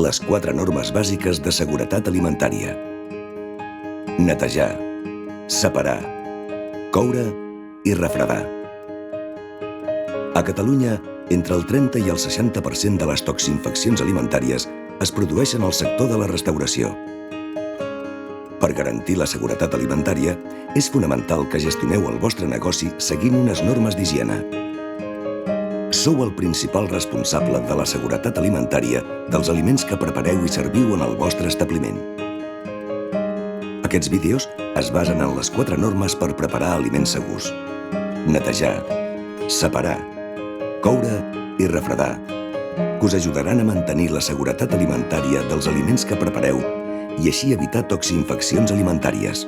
Les 4 normes bàsiques de seguretat alimentària. Netejar, separar, coure i refredar. A Catalunya, entre el 30 i el 60% de les toxinfeccions alimentàries es produeixen al sector de la restauració. Per garantir la seguretat alimentària, és fonamental que gestioneu el vostre negoci seguint unes normes d'higiene. Sou el principal responsable de la seguretat alimentària dels aliments que prepareu i serviu en el vostre establiment. Aquests vídeos es basen en les 4 normes per preparar aliments segurs: netejar, separar, coure i refredar, que us ajudaran a mantenir la seguretat alimentària dels aliments que prepareu i així evitar toxinfeccions alimentàries.